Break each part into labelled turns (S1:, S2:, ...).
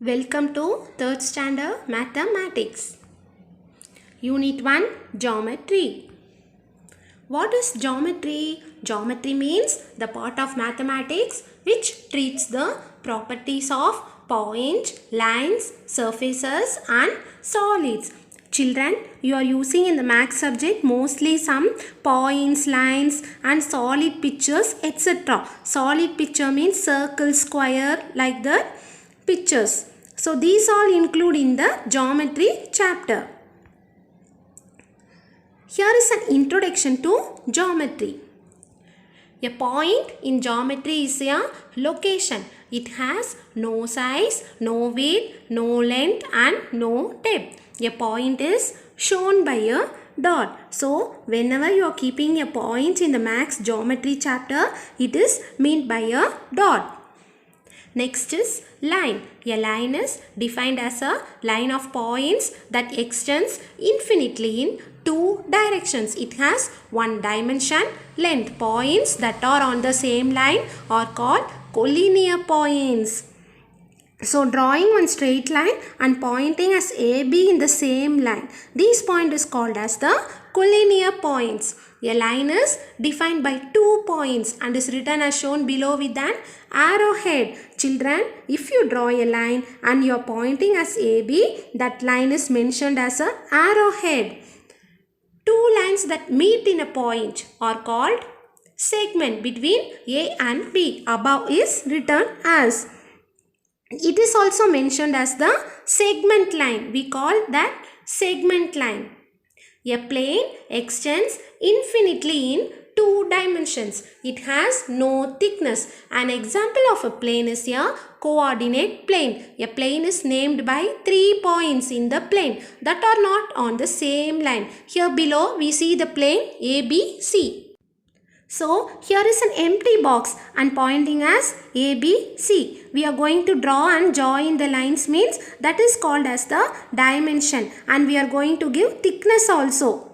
S1: Welcome to 3rd Standard Mathematics. Unit 1 Geometry. What is geometry? Geometry means the part of mathematics which treats the properties of points, lines, surfaces and solids. Children, you are using in the math subject mostly some points, lines and solid pictures, etc. Solid picture means circle, square, like that pictures. So these all include in the geometry chapter. Here is an introduction to geometry. A point in geometry is a location. It has no size, no width, no length and no depth. A point is shown by a dot. So whenever you are keeping a point in the maths geometry chapter, it is meant by a dot. Next is line. A line is defined as a line of points that extends infinitely in two directions. It has one dimension, length. Points that are on the same line are called collinear points. So drawing one straight line and pointing as AB in the same line. This point is called as the collinear points. A line is defined by 2 points and is written as shown below with an arrowhead. Children, if you draw a line and you are pointing as AB, that line is mentioned as an arrowhead. Two lines that meet in a point are called segment between A and B. Above is written as. It is also mentioned as the segment line. We call that segment line. A plane extends infinitely in two dimensions. It has no thickness. An example of a plane is a coordinate plane. A plane is named by 3 points in the plane that are not on the same line. Here below we see the plane ABC. So here is an empty box and pointing as ABC. We are going to draw and join the lines means that is called as the dimension and we are going to give thickness also.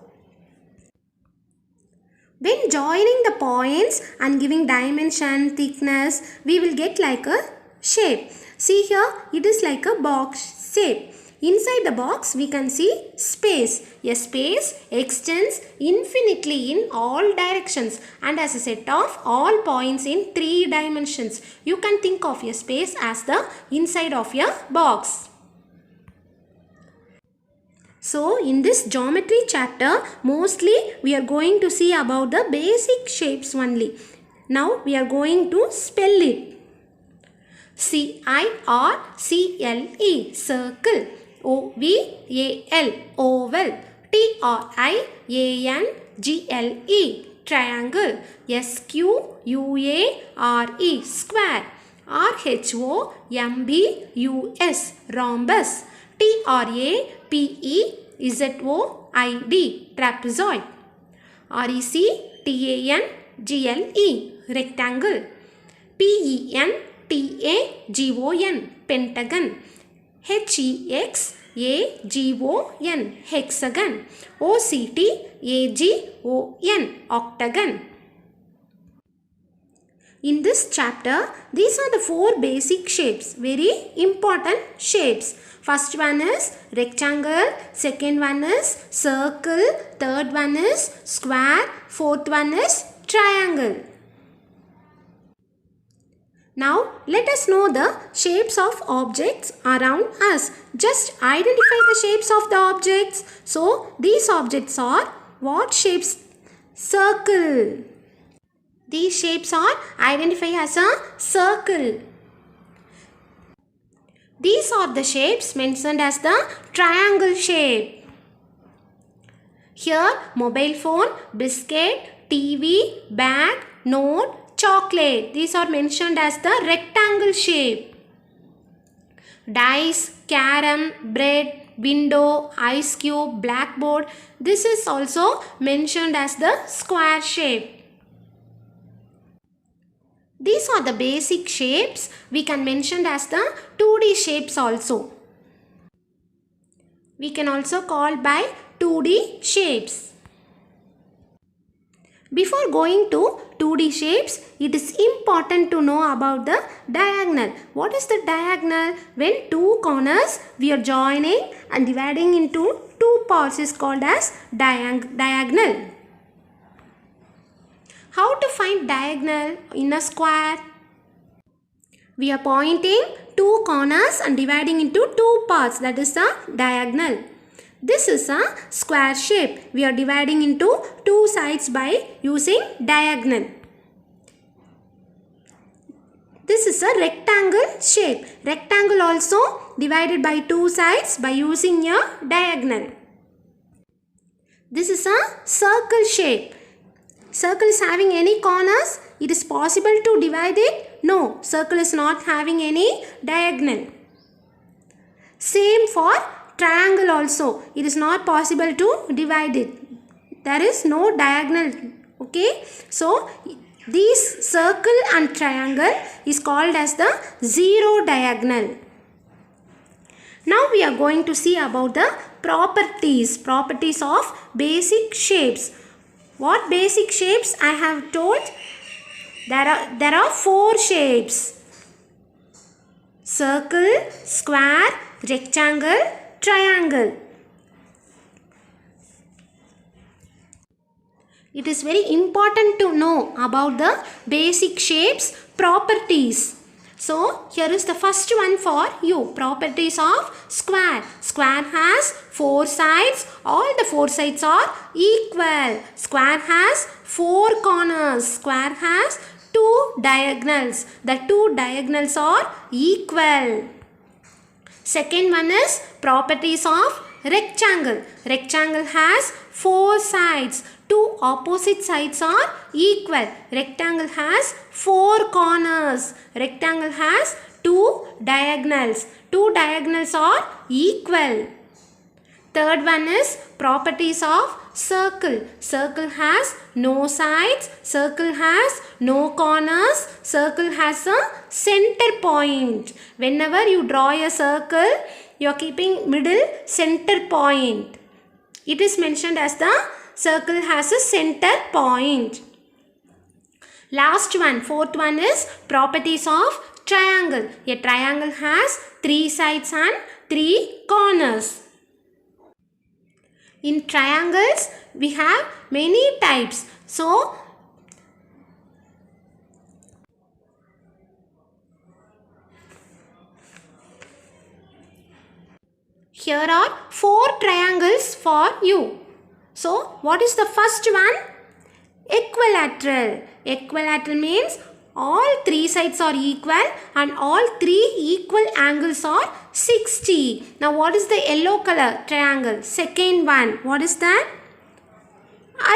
S1: When joining the points and giving dimension, thickness, we will get like a shape. See here, it is like a box shape. Inside the box, we can see space. A space extends infinitely in all directions and as a set of all points in 3 dimensions. You can think of a space as the inside of a box. So, in this geometry chapter, mostly we are going to see about the basic shapes only. Now, we are going to spell it. C-I-R-C-L-E, circle. O-V-A-L, oval. T-R-I-A-N-G-L-E, triangle. S-Q-U-A-R-E, square. R-H-O-M-B-U-S, rhombus. T-R-A-P-E-Z-O-I-D, trapezoid. R-E-C-T-A-N-G-L-E, rectangle. P-E-N-T-A-G-O-N, pentagon. H-E-X-A-G-O-N, hexagon. O-C-T-A-G-O-N, octagon. In this chapter, these are the 4 basic shapes, very important shapes. First one is rectangle, second one is circle, third one is square, fourth one is triangle. Now, let us know the shapes of objects around us. Just identify the shapes of the objects. So, these objects are what shapes? Circle. These shapes are identified as a circle. These are the shapes mentioned as the triangle shape. Here, mobile phone, biscuit, TV, bag, note, chocolate. These are mentioned as the rectangle shape. Dice, carom, bread, window, ice cube, blackboard. This is also mentioned as the square shape. These are the basic shapes. We can mention as the 2D shapes also. We can also call by 2D shapes. Before going to 2D shapes, it is important to know about the diagonal. What is the diagonal? When two corners we are joining and dividing into two parts is called as diagonal. How to find diagonal in a square? We are pointing two corners and dividing into two parts, that is the diagonal. This is a square shape. We are dividing into two sides by using diagonal. This is a rectangle shape. Rectangle also divided by two sides by using a diagonal. This is a circle shape. Circle is having any corners? It is possible to divide it? No, circle is not having any diagonal. Same for triangle also. It is not possible to divide it. There is no diagonal. Okay. So, this circle and triangle is called as the zero diagonal. Now we are going to see about the properties of basic shapes. What basic shapes I have told? There are four shapes: circle, square, rectangle, triangle. It is very important to know about the basic shapes properties. So, here is the first one for you. Properties of square. Square has four sides. All the four sides are equal. Square has four corners. Square has two diagonals. The two diagonals are equal. Second one is properties of rectangle. Rectangle has four sides. Two opposite sides are equal. Rectangle has four corners. Rectangle has two diagonals. Two diagonals are equal. Third one is properties of circle. Circle has no sides. Circle has no corners. Circle has a center point. Whenever you draw a circle, you are keeping middle center point. It is mentioned as the circle has a center point. Last one, fourth one is properties of triangle. A triangle has three sides and three corners. In triangles, we have many types. So, here are four triangles for you. So, what is the first one? Equilateral. Equilateral means all three sides are equal and all three equal angles are 60. Now, what is the yellow color triangle? Second one. What is that?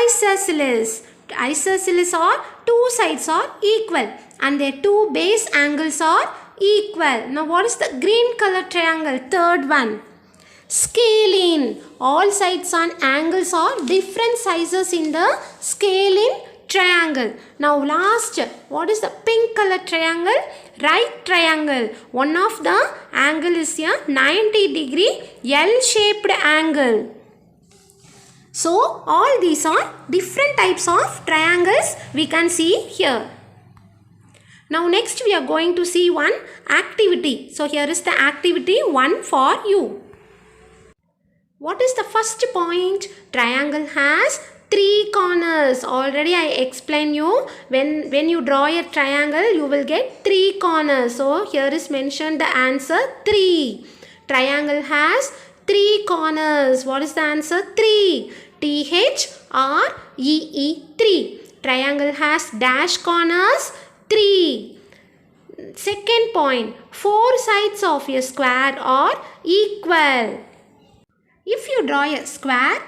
S1: Isosceles. Isosceles are two sides are equal and their two base angles are equal. Now, what is the green color triangle? Third one. Scalene. All sides and angles are different sizes in the scalene triangle. Now last, what is the pink color triangle? Right triangle. One of the angle is a 90-degree L-shaped angle. So all these are different types of triangles we can see here. Now next we are going to see one activity. So here is the activity 1 for you. What is the first point? Triangle has three corners. Already I explained you. When you draw a triangle, you will get three corners. So here is mentioned the answer 3. Triangle has three corners. What is the answer? 3. THREE 3. Triangle has dash corners 3. Second point. Four sides of a square are equal. If you draw a square,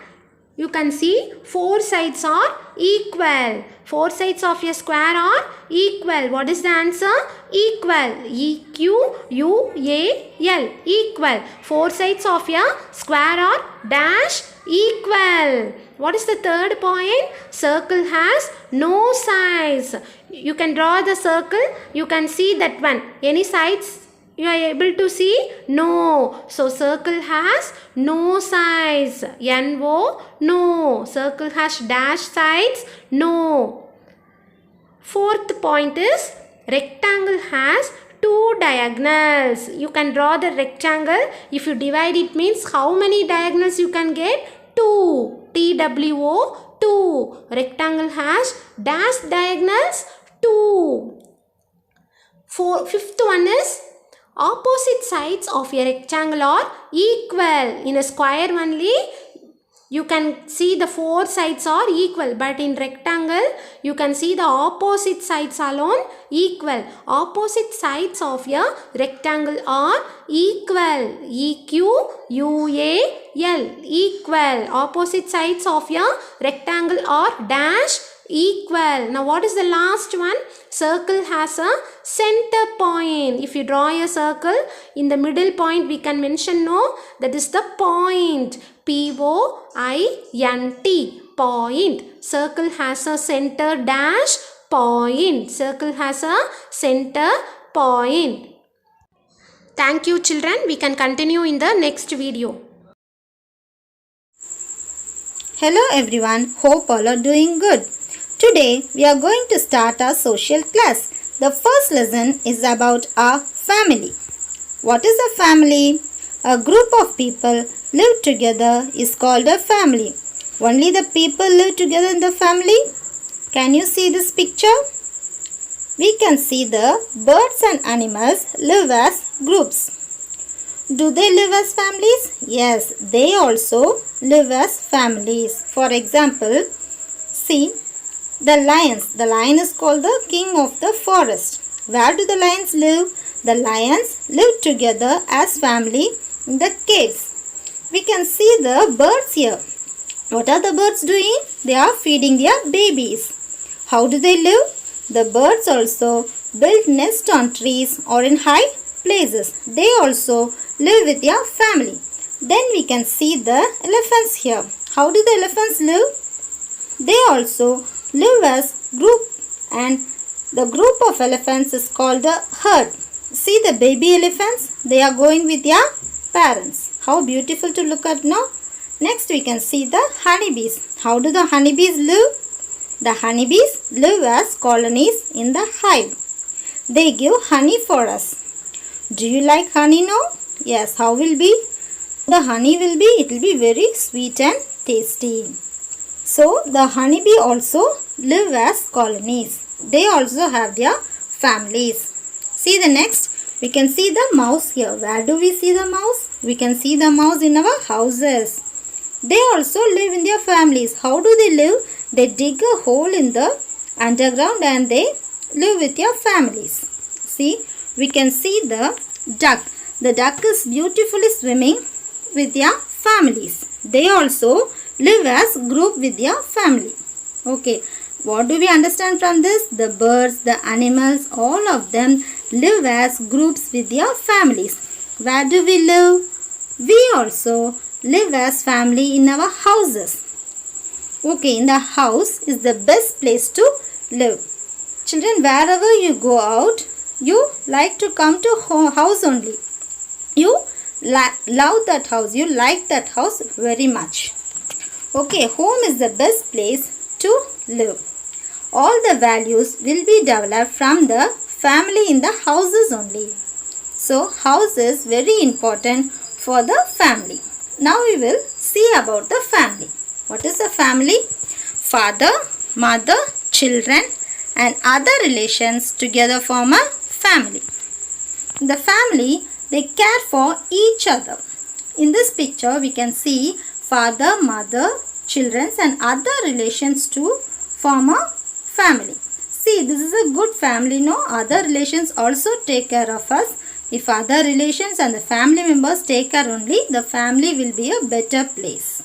S1: you can see four sides are equal. Four sides of a square are equal. What is the answer? Equal. EQUAL. Equal. Four sides of a square are dash equal. What is the third point? Circle has no sides. You can draw the circle. You can see that one. Any sides You are able to see? No. So circle has no sides. No. No. Circle has dash sides. No. Fourth point is rectangle has two diagonals. You can draw the rectangle. If you divide it means how many diagonals you can get? 2. TWO 2. Rectangle has dash diagonals 2. Fifth one is opposite sides of a rectangle are equal. In a square only you can see the four sides are equal, but in rectangle you can see the opposite sides alone equal. Opposite sides of a rectangle are equal. EQUAL equal. Opposite sides of a rectangle are dash equal. Now what is the last one? Circle has a center point. If you draw a circle, in the middle point we can mention no, that is the point. POINT point. Circle has a center dash point. Circle has a center point. Thank you children. We can continue in the next video.
S2: Hello everyone. Hope all are doing good. Today we are going to start our social class. The first lesson is about our family. What is a family? A group of people live together is called a family. Only the people live together in the family. Can you see this picture? We can see the birds and animals live as groups. Do they live as families? Yes, they also live as families. For example, see the lions. The lion is called the king of the forest. Where do the lions live? The lions live together as family in the caves. We can see the birds here. What are the birds doing? They are feeding their babies. How do they live? The birds also build nests on trees or in high places. They also live with their family. Then we can see the elephants here. How do the elephants live? They also live as group, and the group of elephants is called a herd. See the baby elephants? They are going with their parents. How beautiful to look at now. Next we can see the honeybees. How do the honeybees live? The honeybees live as colonies in the hive. They give honey for us. Do you like honey now? Yes, how will be? The honey will be, it will be very sweet and tasty. So the honeybee also live as colonies. They also have their families. See the next, we can see the mouse here. Where do we see the mouse? We can see the mouse in our houses. They also live in their families. How do they live? They dig a hole in the underground and they live with their families. See, we can see the duck. The duck is beautifully swimming with their families. They also live as group with their family. Okay, what do we understand from this? The birds, the animals, all of them live as groups with their families. Where do we live? We also live as family in our houses. Okay, in the house is the best place to live. Children, wherever you go out, you like to come to house only. You love that house. You like that house very much. Okay, home is the best place to live. All the values will be developed from the family in the houses only. So, house is very important for the family. Now we will see about the family. What is a family? Father, mother, children and other relations together form a family. The family, they care for each other. In this picture, we can see father, mother, children and other relations to form a family. See, this is a good family, no? Other relations also take care of us. If other relations and the family members take care only, the family will be a better place.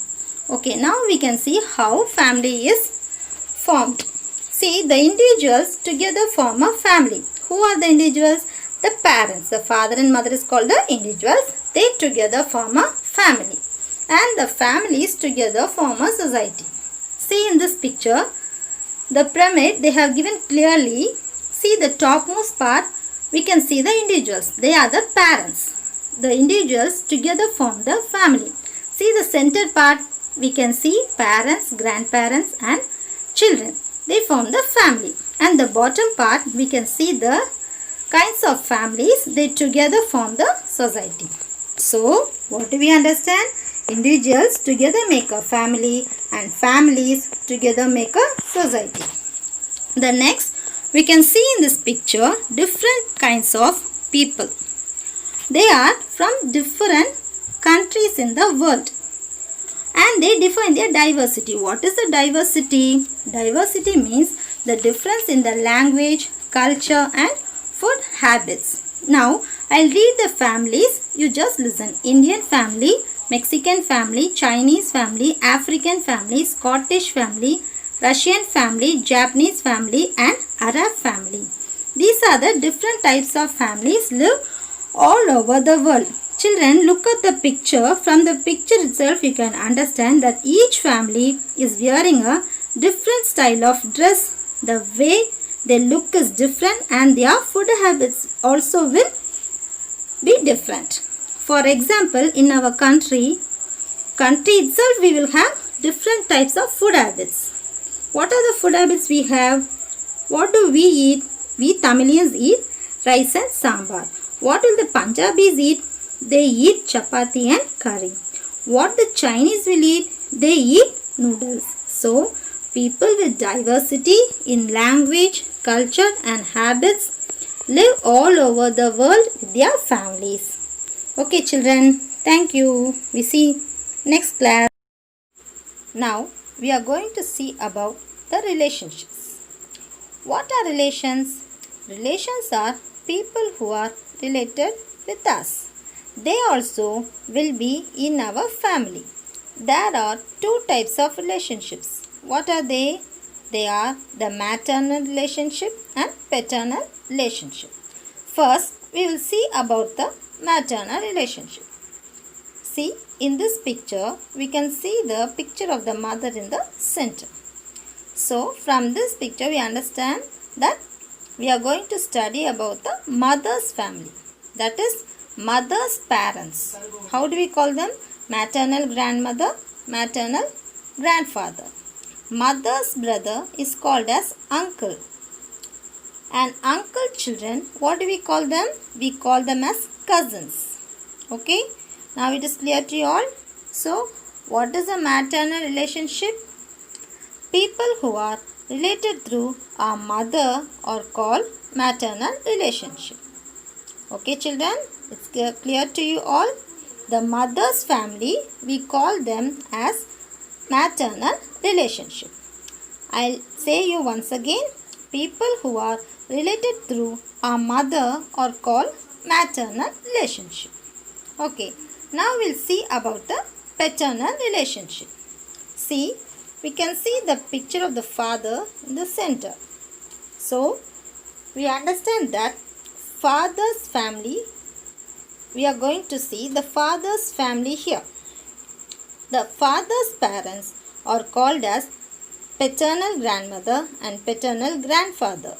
S2: Okay, now we can see how family is formed. See, the individuals together form a family. Who are the individuals? The parents. The father and mother is called the individuals. They together form a family. And the families together form a society. See in this picture, the pyramid they have given clearly. See the topmost part, we can see the individuals. They are the parents. The individuals together form the family. See the center part, we can see parents, grandparents and children. They form the family. And the bottom part, we can see the kinds of families. They together form the society. So, what do we understand? Individuals together make a family and families together make a society. The next, we can see in this picture different kinds of people. They are from different countries in the world and they differ in their diversity. What is the diversity? Diversity means the difference in the language, culture and food habits. Now, I'll read the families. You just listen. Indian family, Mexican family, Chinese family, African family, Scottish family, Russian family, Japanese family and Arab family. These are the different types of families live all over the world. Children, look at the picture. From the picture itself, you can understand that each family is wearing a different style of dress. The way they look is different and their food habits also will be different. For example, in our country itself, we will have different types of food habits. What are the food habits we have? What do we eat? We Tamilians eat rice and sambar. What will the Punjabis eat? They eat chapati and curry. What the Chinese will eat? They eat noodles. So, people with diversity in language, culture and habits live all over the world with their families. Okay children, thank you. We see next class. Now, we are going to see about the relationships. What are relations? Relations are people who are related with us. They also will be in our family. There are two types of relationships. What are they? They are the maternal relationship and paternal relationship. First, we will see about the maternal relationship. See, in this picture, we can see the picture of the mother in the center. So, from this picture, we understand that we are going to study about the mother's family. That is, mother's parents. How do we call them? Maternal grandmother, maternal grandfather. Mother's brother is called as uncle. And uncle children, what do we call them? We call them as cousins. Okay? Now it is clear to you all. So, what is a maternal relationship? People who are related through our mother are called maternal relationship. Okay children, it's clear to you all. The mother's family, we call them as maternal relationship. I'll say you once again. People who are related through our mother are called maternal relationship. Okay, now we'll see about the paternal relationship. See, we can see the picture of the father in the center. So, we understand that father's family, we are going to see the father's family here. The father's parents are called as paternal grandmother and paternal grandfather.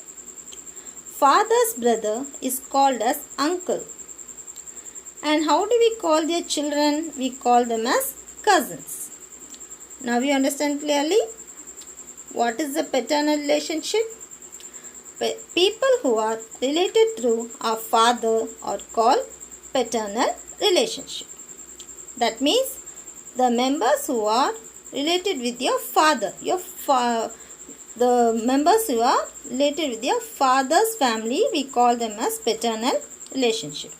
S2: Father's brother is called as uncle. And how do we call their children? We call them as cousins. Now we understand clearly what is the paternal relationship? People who are related through our father are called paternal relationship. That means the members who are related with your father, the members who are related with your father's family, we call them as paternal relationship.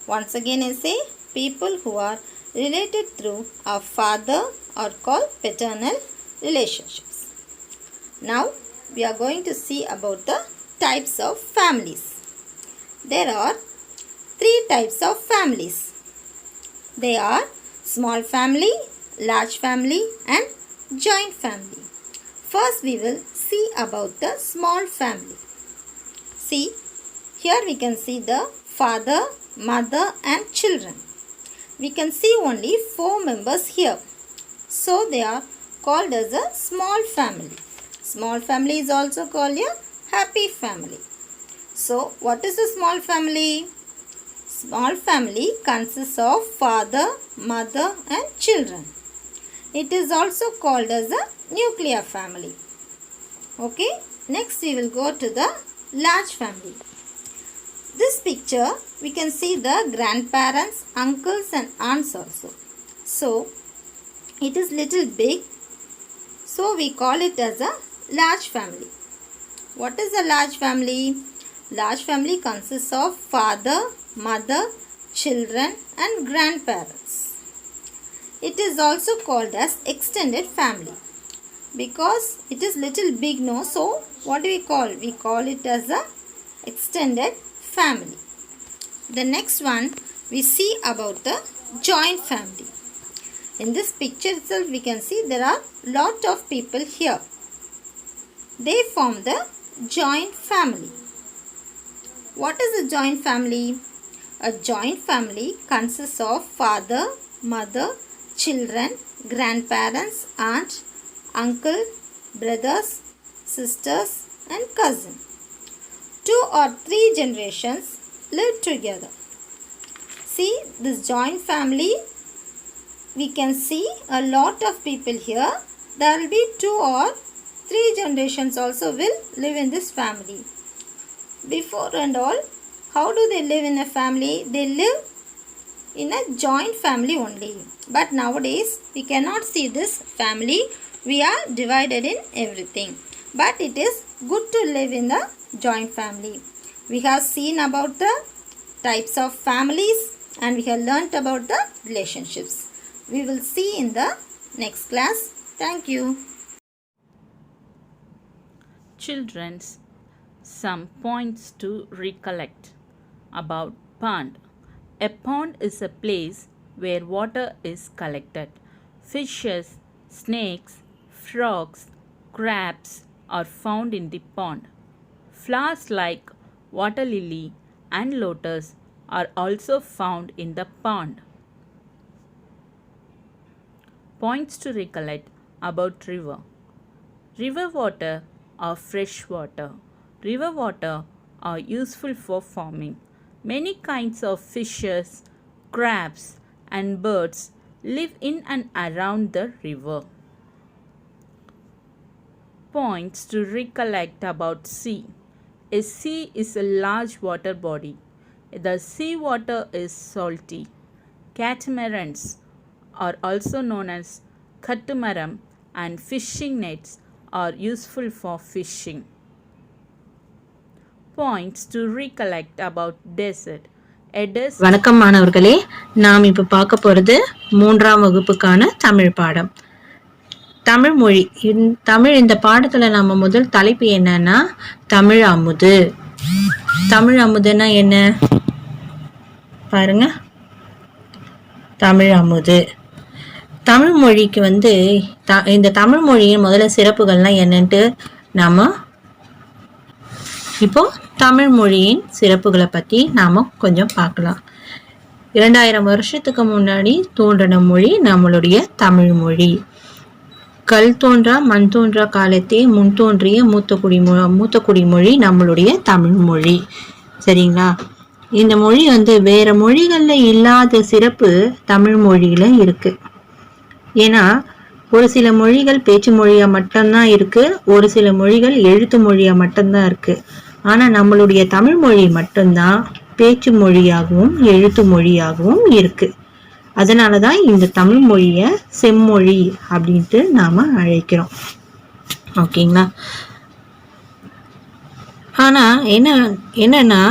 S2: Once again I say, people who are related through our father are called paternal relationships. Now we are going to see about the types of families. There are three types of families. They are small family, large family and joint family. First we will see about the small family. See, here we can see the father, mother and children. We can see only 4 members here. So they are called as a small family. Small family is also called a happy family. So, what is a small family? Small family consists of father, mother and children. It is also called as a nuclear family. Okay, next we will go to the large family. This picture we can see the grandparents, uncles and aunts also. So, it is little big. So, we call it as a large family. What is a large family? Large family consists of father, mother, children and grandparents. It is also called as extended family because it is little big, no? So what do we call? We call it as a extended family. The next one we see about the joint family. In this picture itself we can see there are lot of people here. They form the joint family. What is a joint family? A joint family consists of father, mother, children, grandparents, aunt, uncle, brothers, sisters and cousin. 2 or 3 generations live together. See this joint family, we can see a lot of people here. There will be 2 or 3 generations also will live in this family. Before and all, how do they live in a family? They live in a joint family only. But nowadays, we cannot see this family. We are divided in everything. But it is good to live in the joint family. We have seen about the types of families and we have learnt about the relationships. We will see in the next class. Thank you.
S3: Children's some points to recollect about pond. A pond is a place where water is collected. Fishes, snakes, frogs, crabs are found in the pond. Flowers like water lily and lotus are also found in the pond. Points to recollect about river. River water are fresh water. River water are useful for farming. Many kinds of fishes, crabs and birds live in and around the river. Points to recollect about sea. A sea is a large water body. The sea water is salty. Catamarans are also known as katamaram and fishing nets are useful for fishing. Points to recollect about desert.
S4: வணக்கம் மாணவர்களே, நாம் இப்போ பார்க்க போகிறது 3ஆம் வகுப்புக்கான தமிழ் பாடம். தமிழ் மொழி. தமிழ் இந்த பாடத்தில் நம்ம முதல் தலைப்பு என்னன்னா தமிழ் அமுது. தமிழ் அமுதுன்னா என்ன பாருங்க. தமிழ் அமுது. தமிழ் மொழிக்கு இந்த தமிழ் மொழியின் முதல்ல சிறப்புகள்லாம் என்னன்ட்டு நாம இப்போ தமிழ் மொழியின் சிறப்புகளை பற்றி நாம் கொஞ்சம் பார்க்கலாம். 2000 வருஷத்துக்கு முன்னாடி தோன்றின மொழி நம்மளுடைய தமிழ் மொழி. கல் தோன்றா மண் தோன்றா காலத்தே முன் தோன்றிய மூத்த குடிமொழி நம்மளுடைய தமிழ் மொழி. சரிங்களா? இந்த மொழி வேற மொழிகளில் இல்லாத சிறப்பு தமிழ் மொழியில இருக்கு. ஏன்னா ஒரு சில மொழிகள் பேச்சு மொழியா மட்டும்தான் இருக்கு, ஒரு சில மொழிகள் எழுத்து மொழியா மட்டும்தான் இருக்கு. ஆனா நம்மளுடைய தமிழ் மொழி மட்டும்தான் பேச்சு மொழியாகவும் எழுத்து மொழியாகவும் இருக்கு. அதனாலதான் இந்த தமிழ் மொழிய செம்மொழி அப்படின்ட்டு நாம அழைக்கிறோம். ஓகேங்களா? ஆனா என்னன்னா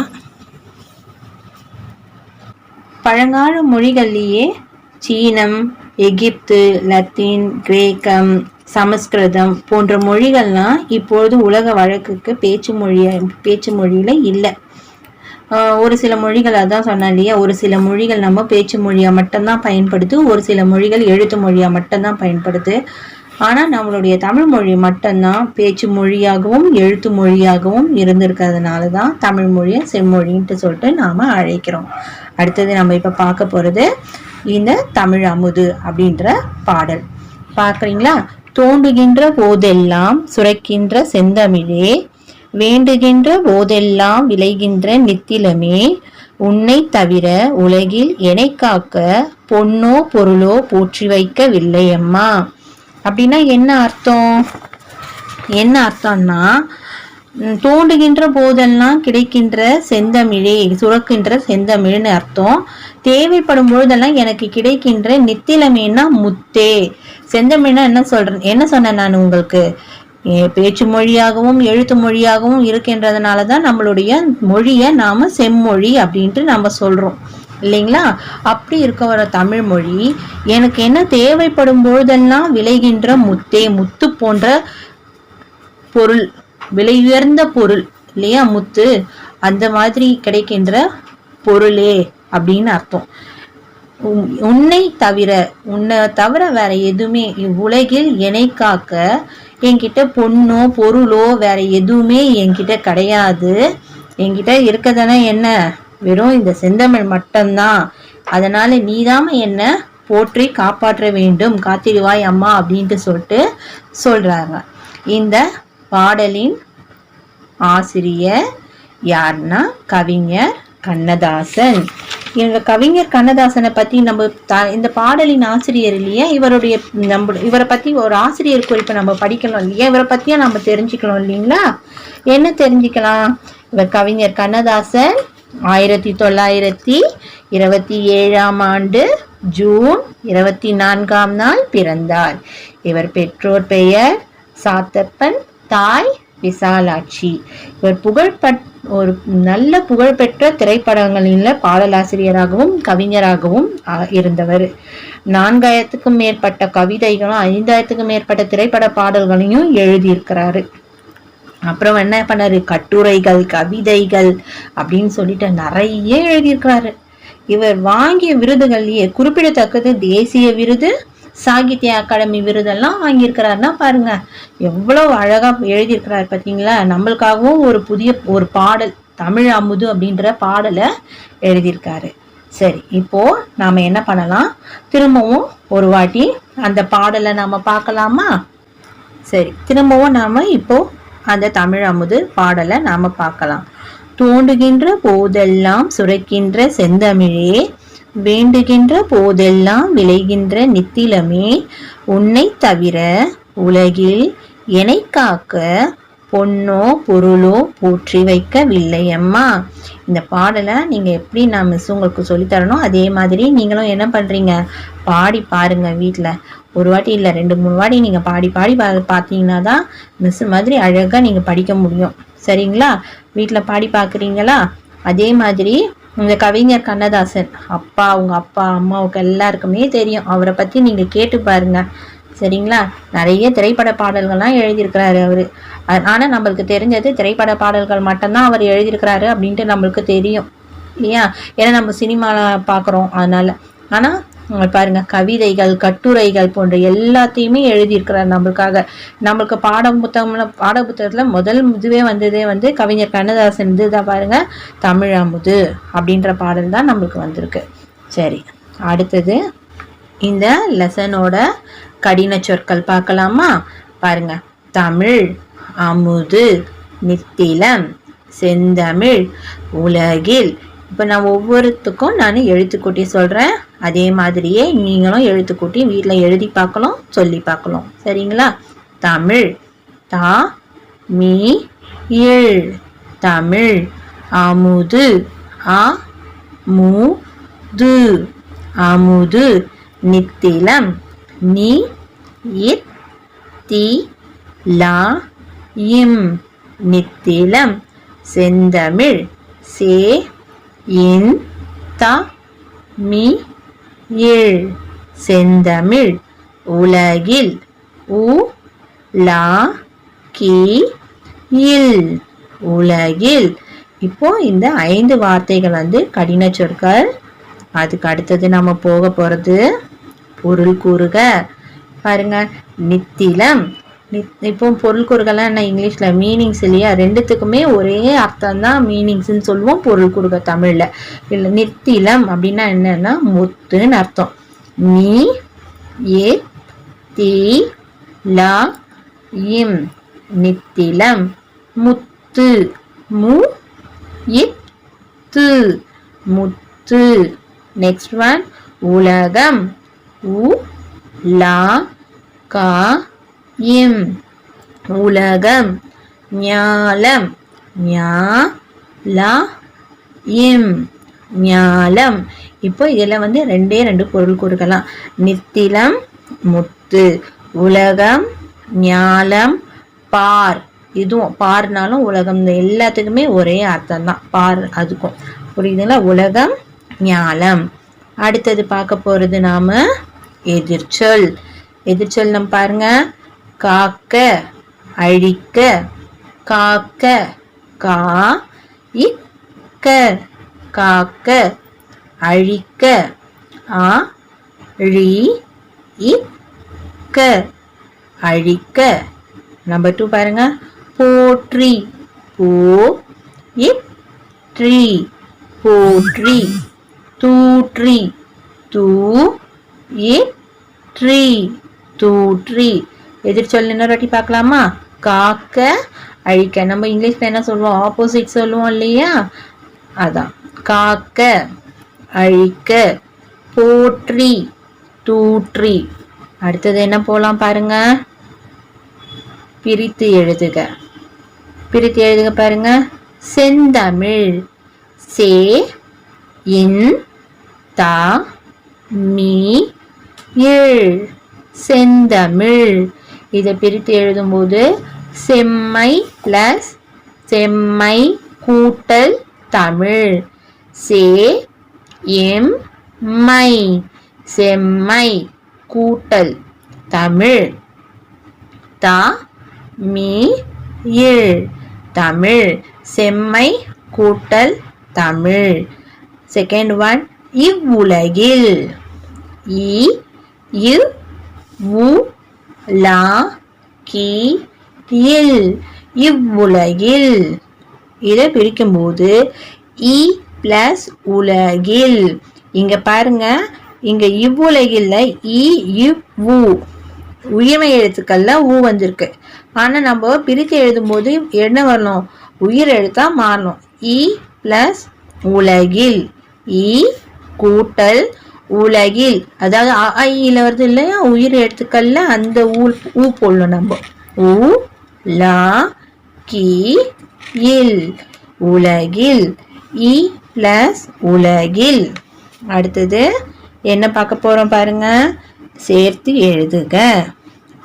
S4: பழங்கால மொழிகள்லயே சீனம், எகிப்து, லத்தீன், கிரேக்கம், சமஸ்கிருதம் போன்ற மொழிகள்லாம் இப்பொழுது உலக வழக்குக்கு பேச்சு மொழியில இல்லை. ஒரு சில மொழிகள் அதான் சொன்னேன் இல்லையா, ஒரு சில மொழிகள் நம்ம பேச்சு மொழியா மட்டும்தான் பயன்படுது, ஒரு சில மொழிகள் எழுத்து மொழியா மட்டும்தான் பயன்படுது. ஆனா நம்மளுடைய தமிழ் மொழி மட்டும்தான் பேச்சு மொழியாகவும் எழுத்து மொழியாகவும் இருந்திருக்கிறதுனாலதான் தமிழ் மொழியை செம்மொழின்ட்டு சொல்லிட்டு நாம அழைக்கிறோம். அடுத்தது நம்ம இப்ப பார்க்க போறது இந்த தமிழ் அமுது அப்படின்ற பாடல். பார்க்குறீங்களா? தோன்றுகின்ற போதெல்லாம் சுரக்கின்ற செந்தமிழே, வேண்டுகின்ற போதெல்லாம் விளைகின்ற நித்திலமே உன்னை தவிர உலகில் எனை காக்க பொன்னோ பொருளோ போற்றி வைக்கவில்லை அம்மா. அப்படின்னா என்ன அர்த்தம்? என்ன அர்த்தம்னா, தோண்டுகின்ற போதெல்லாம் கிடைக்கின்ற செந்தமிழே, சுரக்கின்ற செந்தமிழ்னு அர்த்தம். தேவைப்படும் பொழுதெல்லாம் எனக்கு கிடைக்கின்ற நித்திலமேனா முத்தே. செந்தமிழ்னா என்ன சொன்னேன் நான் உங்களுக்கு? பேச்சு மொழியாகவும் எழுத்து மொழியாகவும் இருக்கின்றதுனாலதான் நம்மளுடைய மொழியை நாம செம்மொழி அப்படின்ட்டு நம்ம சொல்றோம் இல்லைங்களா? அப்படி இருக்க வர தமிழ் மொழி எனக்கு என்ன தேவைப்படும் பொழுதெல்லாம் விளைகின்ற முத்தே, முத்து போன்ற பொருள், விலை உயர்ந்த பொருள் இல்லையா முத்து, அந்த மாதிரி கிடைக்கின்ற பொருளே அப்படின்னு அர்த்தம். உன்னை தவிர வேற எதுவுமே இவ்வுலகில் என்னை காக்க என்கிட்ட பொண்ணோ பொருளோ வேற எதுவுமே என்கிட்ட கிடையாது. என்கிட்ட இருக்கதானே என்ன, வெறும் இந்த செந்தமிழ் மட்டும்தான். அதனால நீதாம என்ன போற்றி காப்பாற்ற வேண்டும், காத்திடுவாய் அம்மா அப்படின்ட்டு சொல்றாங்க. இந்த பாடலின் ஆசிரியர் யாருன்னா கவிஞர் கண்ணதாசன். இந்த கவிஞர் கண்ணதாசனை பத்தி நம்ம இந்த பாடலின் ஆசிரியர் இல்லையா, இவரை பத்தி ஒரு ஆசிரியர் குறிப்பை நம்ம படிக்கணும் இல்லையா, இவரை பத்தியா நம்ம தெரிஞ்சுக்கணும் இல்லைங்களா? என்ன தெரிஞ்சுக்கலாம்? இவர் கவிஞர் கண்ணதாசன் 1927 ஜூன் 24 பிறந்தார். இவர் பெற்றோர் பெயர் சாத்தப்பன், தாய் விசாலாட்சி. இவர் ஒரு நல்ல புகழ்பெற்ற திரைப்படங்களில் பாடலாசிரியராகவும் கவிஞராகவும் இருந்தவர். 4000க்கும் மேற்பட்ட கவிதைகளும் 5000க்கும் மேற்பட்ட திரைப்பட பாடல்களையும் எழுதியிருக்கிறாரு. அப்புறம் என்ன பண்ணாரு, கட்டுரைகள், கவிதைகள் அப்படின்னு சொல்லிட்டு நிறைய எழுதியிருக்கிறாரு. இவர் வாங்கிய விருதுகள்லயே குறிப்பிடத்தக்கது தேசிய விருது, சாகித்ய அகாடமி விருதெல்லாம் வாங்கியிருக்கிறாருன்னா பாருங்க எவ்வளவு அழகா எழுதியிருக்கிறாரு பார்த்தீங்களா. நம்மளுக்காகவும் ஒரு பாடல் தமிழ் அமுது அப்படின்ற பாடலை எழுதியிருக்காரு. சரி, இப்போ நாம என்ன பண்ணலாம், திரும்பவும் ஒரு வாட்டி அந்த பாடலை நாம பார்க்கலாமா? சரி, திரும்பவும் நாம இப்போ அந்த தமிழ் அமுது பாடலை நாம பார்க்கலாம். தோண்டுகின்ற போதெல்லாம் சுரக்கின்ற செந்தமிழே, வேண்டுகின்ற போதெல்லாம் விளைகின்ற நித்திலமே, உன்னை தவிர உலகில் என்னை காக்க பொன்னோ பொருளோ போற்றி வைக்கவில்லை அம்மா. இந்த பாடலை நீங்க எப்படி நான் மிஸ் உங்களுக்கு சொல்லித்தரணும் அதே மாதிரி நீங்களும் என்ன பண்றீங்க, பாடி பாருங்க வீட்டுல. ஒரு வாட்டி இல்லை 2-3 வாட்டி நீங்க பாடி பார்த்தீங்கன்னா தான் மிஸ் மாதிரி அழகா நீங்க படிக்க முடியும். சரிங்களா? வீட்டுல பாடி பாக்குறீங்களா? அதே மாதிரி இந்த கவிஞர் கண்ணதாசன் உங்க அப்பா அம்மாவுக்கு எல்லாருக்குமே தெரியும். அவரை பத்தி நீங்க கேட்டு பாருங்க. சரிங்களா? நிறைய திரைப்பட பாடல்கள்லாம் எழுதியிருக்கிறாரு அவரு. ஆனா நம்மளுக்கு தெரிஞ்சது திரைப்பட பாடல்கள் மட்டும்தான் அவர் எழுதியிருக்கிறாரு அப்படின்ட்டு நம்மளுக்கு தெரியும் இல்லையா, ஏன்னா நம்ம சினிமால பாக்குறோம் அதனால. ஆனா பாருங்க, கவிதைகள், கட்டுரைகள் போன்ற எல்லாத்தையுமே எழுதியிருக்கிறார் நம்மளுக்காக. நம்மளுக்கு பாடப்புத்தகத்துல முதல் இதுவே வந்ததே கவிஞர் கண்ணதாசன் இதுதான் பாருங்க, தமிழ் அமுது அப்படின்ற பாடல் தான் நம்மளுக்கு வந்திருக்கு. சரி, அடுத்தது இந்த லெசனோட கடின சொற்கள் பார்க்கலாமா? பாருங்க, தமிழ், அமுது, நித்திலம், செந்தமிழ், உலகில். இப்போ நான் ஒவ்வொருத்துக்கும் நான் எழுத்துக்கூட்டி சொல்கிறேன். அதே மாதிரியே நீங்களும் எழுத்துக்கூட்டி வீட்டில் எழுதி பார்க்கலாம், சொல்லி பார்க்கலாம். சரிங்களா? தமிழ், தா மீ இழ், தமிழ். அமுது, அ மு து, அமுது. நித்திலம், நி இத் தி லா இம், நித்திலம். செந்தமிழ், சே இன் த மி இழ், செந்தமிழ். உலகில், உ லா கி இல், உலகில். இப்போ இந்த 5 வார்த்தைகள் கடின சொற்கள். அதுக்கு அடுத்தது நம்ம போக போறது பொருள் கூறுக. பாருங்க, நித்திலம். இப்போ பொருள் கூறுகள்லாம் என்ன இங்கிலீஷ்ல மீனிங்ஸ் இல்லையா, ரெண்டுத்துக்குமே ஒரே அர்த்தம் தான் மீனிங்ஸ்ன்னு சொல்லுவோம் பொருள் கூறுக தமிழ்ல. இல்லை, நித்திலம் அப்படின்னா என்னன்னா முத்துன்னு அர்த்தம். நீ ஏ தி லா இம், நித்திலம், முத்து. முத்து மு இத்து முத்து. நெக்ஸ்ட் ஒன் உலகம் உ லா கா இம் உலகம். ஞாலம் ஞா லா இம் ஞாலம். இப்போ இதில் வந்து ரெண்டு பொருள் கொடுக்கலாம். நித்திலம் முத்து, உலகம் ஞாலம் பார். இதுவும் பார்னாலும் உலகம், இந்த எல்லாத்துக்குமே ஒரே அர்த்தம் தான், பார் அதுக்கும். புரியுதுங்களா? உலகம் ஞாலம். அடுத்தது பார்க்க போறது நாம எதிர்ச்சொல். எதிர்ச்சொல் நம்ம பாருங்க. காக்க அழிக்க காக்க கா இக்க காக்க அழிக்க ஆ ழி இக்க அழிக்க. நம்பர் 2 பாருங்க. போற்றி போ இற்றி போற்றி. தூற்றி தூ இற்றி தூற்றி. எதிர்ச்சொல் இன்னொரு வாட்டி பார்க்கலாமா? காக்க அழிக்க. நம்ம இங்கிலீஷ்ல என்ன சொல்லுவோம்? ஆப்போசிட் சொல்லுவோம் இல்லையா? அதான் காக்க அழிக்க போற்றி தூற்றி. அடுத்தது என்ன போலாம் பாருங்க. பிரித்து எழுதுக. பிரித்து எழுதுக பாருங்க. செந்தமிழ் சே இன் தா மீ இழ் செந்தமிழ். இதை பிரித்து எழுதும்போது செம்மை பிளஸ் செம்மை கூட்டல் தமிழ். சே எம் மை செம்மை கூட்டல் தமிழ். தா மீ இழ் தமிழ். செம்மை கூட்டல் தமிழ். செகண்ட் ஒன் இவ்வுலகில் இ இவ் உ லா கி இல் இவ்வுலகில். இதை பிரிக்கும்போது இ பிளஸ் உலகில். இங்க பாருங்க, இங்க இவ்வுலகில் இ இவ் உ உயிர்மை எழுத்துக்கள்ல ஊ வந்திருக்கு. ஆனா நம்ம பிரித்து எழுதும்போது என்ன வரணும்? உயிர் எழுத்தா மாறணும். இ பிளஸ் உலகில் இ கூட்டல் உலகில். அதாவது அ வருது இல்லையா உயிர் எழுத்துக்கள்ல, அந்த ஊ போடணும் நம்ம. உ லா கி இல் உலகில் இ பிளஸ் உலகில். அடுத்தது என்ன பார்க்க போறோம் பாருங்க. சேர்த்து எழுதுக.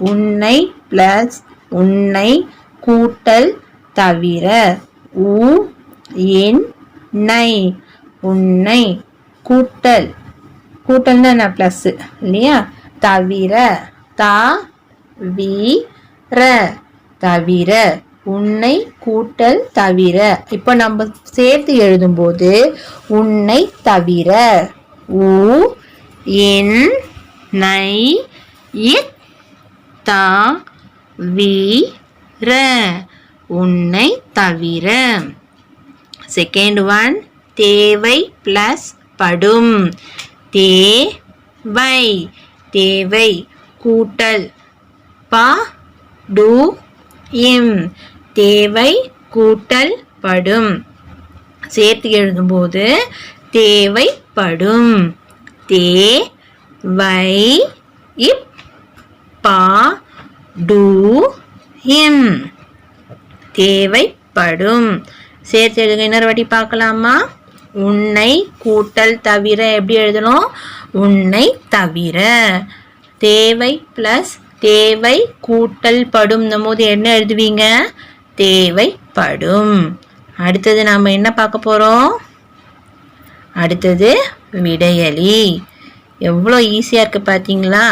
S4: உன்னை பிளஸ் உன்னை கூட்டல் தவிர உ என் நை உன்னை கூட்டல். கூட்டல்னா என்ன? பிளஸ் இல்லையா? தவிர தா வி ர தவிர உன்னை கூட்டல் தவிர. இப்போ நம்ம சேர்த்து எழுதும்போது உன்னை தவிர உ என் நை இத் தா வி ர உன்னை தவிர. செகண்ட் ஒன் தேவை பிளஸ் படும். தேவை தேவை கூட்டல் பா டு இம் தேவை கூட்டல் படும். சேர்த்து எழுதும்போது தேவைப்படும். தே வை இப் பா டு இம் தேவைப்படும். சேர்த்து எழுதுங்க. இன்னொரு வாட்டி பார்க்கலாமா? உன்னை கூட்டல் தவிர எப்படி எழுதணும்? உன்னை தவிர. தேவை பிளஸ் தேவை கூட்டல் படும் போது என்ன எழுதுவீங்க? தேவைப்படும். அடுத்தது நாம என்ன பார்க்க போறோம்? அடுத்தது விடையலி. எவ்வளோ ஈஸியா இருக்கு பார்த்தீங்களா?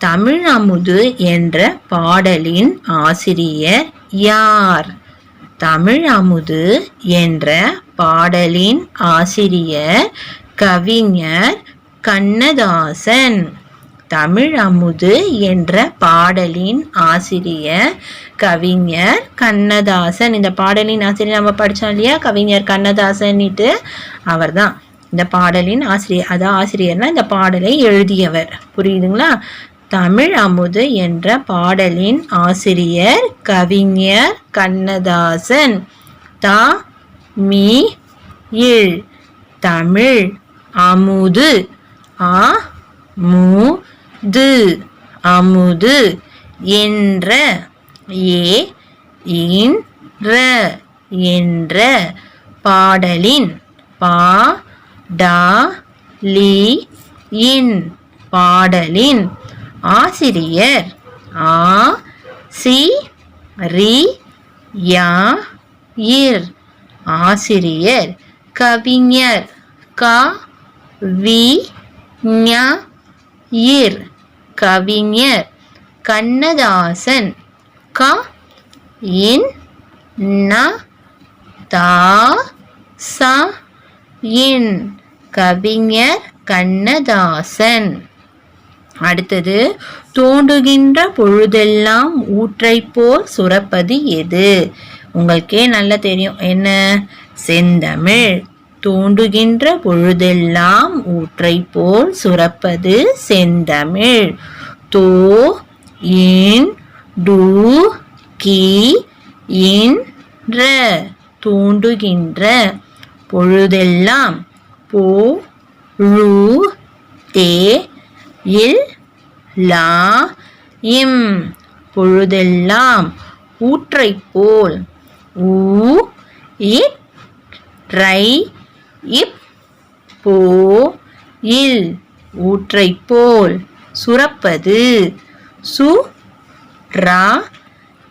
S4: தமிழ் அமுது என்ற பாடலின் ஆசிரியர் யார்? தமிழ் அமுது என்ற பாடலின் ஆசிரியர் கவிஞர் கண்ணதாசன். தமிழ் அமுது என்ற பாடலின் ஆசிரியர் கவிஞர் கண்ணதாசன். இந்த பாடலின் ஆசிரியர் நம்ம படித்தோம் இல்லையா, கவிஞர் கண்ணதாசன்ட்டு, அவர் தான் இந்த பாடலின் ஆசிரியர். அதான் ஆசிரியர்னா இந்த பாடலை எழுதியவர். புரியுதுங்களா? தமிழ் அமுது என்ற பாடலின் ஆசிரியர் கவிஞர் கண்ணதாசன். தமிழ் தமிழ். அமுது அமுது அமுது. என்ற என்ற என்ற. பாடலின் பாடலின் பாடலின். ஆசிரியர் ஆசிரியர் ஆசிரியர். கவிஞர் கவிஞர் கவிஞர். கண்ணதாசன் கண்ணதாசன் கவிஞர் கண்ணதாசன். அடுத்தது, தோண்டுகின்ற பொழுதெல்லாம் ஊற்றைப் போல் சுரப்பது எது? உங்களுக்கே நல்லா தெரியும், என்ன? செந்தமிழ். தோண்டுகின்ற பொழுதெல்லாம் ஊற்றைப் போல் சுரப்பது செந்தமிழ். தோ இன் டு கி இன்ற தோண்டுகின்ற. பொழுதெல்லாம் போ ழு தே இல் லா இம் பொழுதெல்லாம். ஊற்றைப் போல் ஊ இட் ரை இப் போ இல் ஊற்றைப் போல். சுரப்பது சு ரா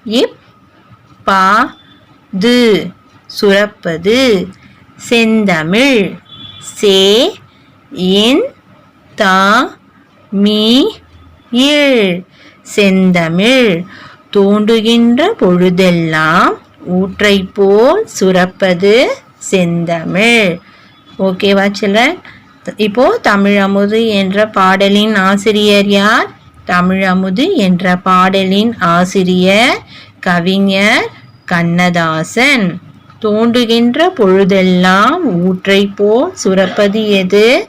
S4: இப் பா து சுரப்பது. செந்தமிழ் சே இன் தா மீ இல் செந்தமிழ். தோண்டுகின்ற பொழுதெல்லாம் ஊற்றைப் போல் சுரப்பது செந்தமிழ். ஓகேவா சில்ட்ரன்? இப்போ தமிழமுது என்ற பாடலின் ஆசிரியர் யார்? தமிழமுது என்ற பாடலின் ஆசிரியர் கவிஞர் கண்ணதாசன். தோண்டுகின்ற பொழுதெல்லாம் ஊற்றைப் போல் சுரப்பது எது?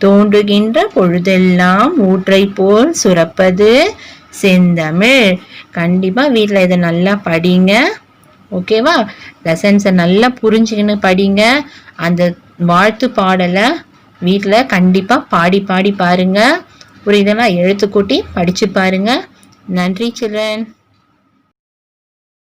S4: தோண்டுகின்ற பொழுதெல்லாம் ஊற்றைப் போல் சுரப்பது செந்தமிழ். கண்டிப்பாக வீட்டில் இதை நல்லா படிங்க. ஓகேவா? லெசன்ஸை நல்லா புரிஞ்சுக்கின்னு படிங்க. அந்த வாழ்த்து பாடலை வீட்டில் கண்டிப்பாக பாடி பாடி பாருங்க. புரியுதுங்களா? எழுத்துக்கூட்டி படித்து பாருங்க. நன்றி சில்ட்ரன்.